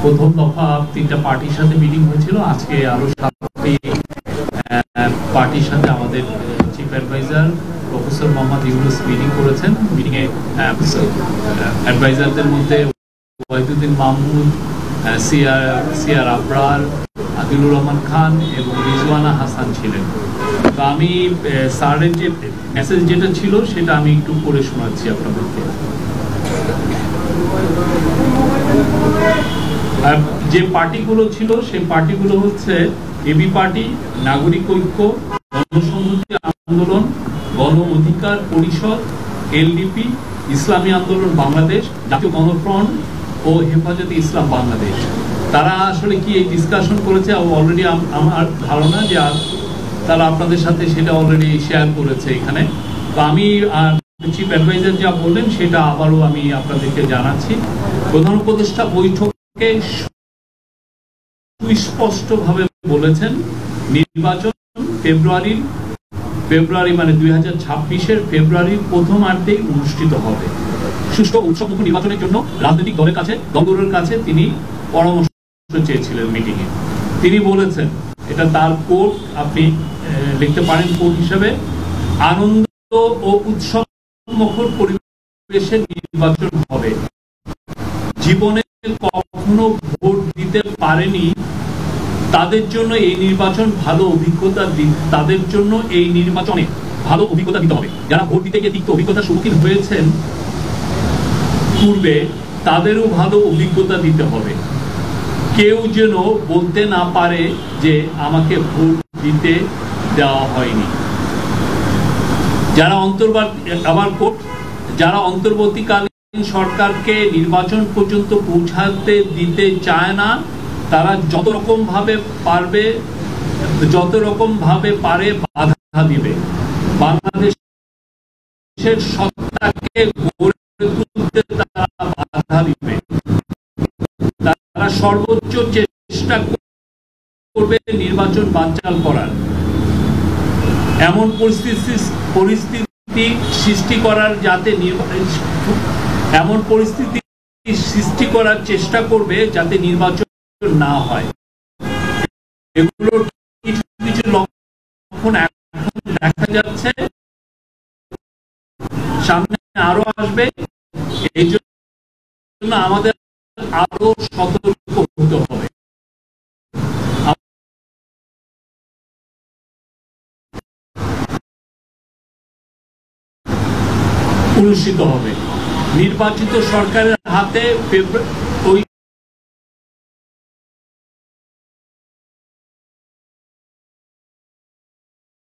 প্রথম দফা 3টা পার্টির সাথে মিটিং হয়েছিল। আজকে আরো 7টি পার্টির সাথে আমাদের chief adviser professor Mohammad Yunus meeting করেছেন। মিটিং এ অ্যাডভাইজারদের মধ্যে ওয়াহিদুদ্দিন মাহমুদ, সিআর আবরার, আদিলুর রহমান খান এবং রিজওয়ানা হাসান ছিলেন। তো আমি স্যারের যে মেসেজ যেটা ছিল সেটা আমি একটু পড়ে শোনাচ্ছি আপনাদেরকে। যে পার্টিগুলো ছিল সেই পার্টিগুলো হচ্ছে এবি পার্টি, নাগরিক ঐক্য, গণসংহতি আন্দোলন, গণ অধিকার পরিষদ, এলডিপি, ইসলামী আন্দোলন বাংলাদেশ, জাতীয় গণফ্রন্ট ও হেফাজতে ইসলাম বাংলাদেশ। তারা আসলে কি এই ডিসকাশন করেছে অলরেডি, আমার ধারণা যে তারা আপনাদের সাথে সেটা অলরেডি শেয়ার করেছে এখানে। তো আমি চিফ অ্যাডভাইজার যা বললেন সেটা আবারও আমি আপনাদেরকে জানাচ্ছি। প্রধান উপদেষ্টা বৈঠকে সুস্পষ্টভাবে বলেছেন নির্বাচন ফেব্রুয়ারি মানে 2026-এর ফেব্রুয়ারির প্রথমার্ধেই অনুষ্ঠিত হবে। সুষ্ঠু উৎসবমুখ নির্বাচনের জন্য রাজনৈতিক দলের কাছে, দলগুলোর কাছে তিনি পরামর্শ চেয়েছিলেন মিটিংয়ে। তিনি বলেছেন, এটা তার কোট, আপনি লিখতে পারেন কোট হিসেবে, আনন্দ ও উৎসব মুখর পরিবেশে নির্বাচন হবে। জীবনে কখনো ভোট দিতে পারেনি তাদের জন্য এই নির্বাচন ভালো অভিজ্ঞতা, তাদের জন্য এই নির্বাচনে ভালো অভিজ্ঞতা দিতে হবে। যারা ভোট দিতে গিয়ে তিক্ত অভিজ্ঞতার সম্মুখীন হয়েছেন পূর্বে, তাদেরও ভালো অভিজ্ঞতা দিতে হবে। কেউ যেন বলতে না পারে যে আমাকে ভোট দিতে দেওয়া হয়নি। যারা অন্তর্বর্তীকালীন সরকারকে নির্বাচন পর্যন্ত পৌঁছাতে দিতে চায় না, তারা যত রকম ভাবে পারে বাধা দিবে। বাংলাদেশের সত্তাকে গড়ে তুলতে তারা বাধা দিবে। তারা সর্বোচ্চ চেষ্টা করবে নির্বাচন বানচাল করার। এমন পরিস্থিতি সৃষ্টি করার চেষ্টা করবে যাতে নির্বাচন না হয়। এগুলোর কিছু কিছু লক্ষণ এখন দেখা যাচ্ছে, সামনে আরো আসবে। এই জন্য আমাদের আরো সতর্ক হতে হবে। অনুষ্ঠিত হবে নির্বাচিত সরকারের হাতে ওই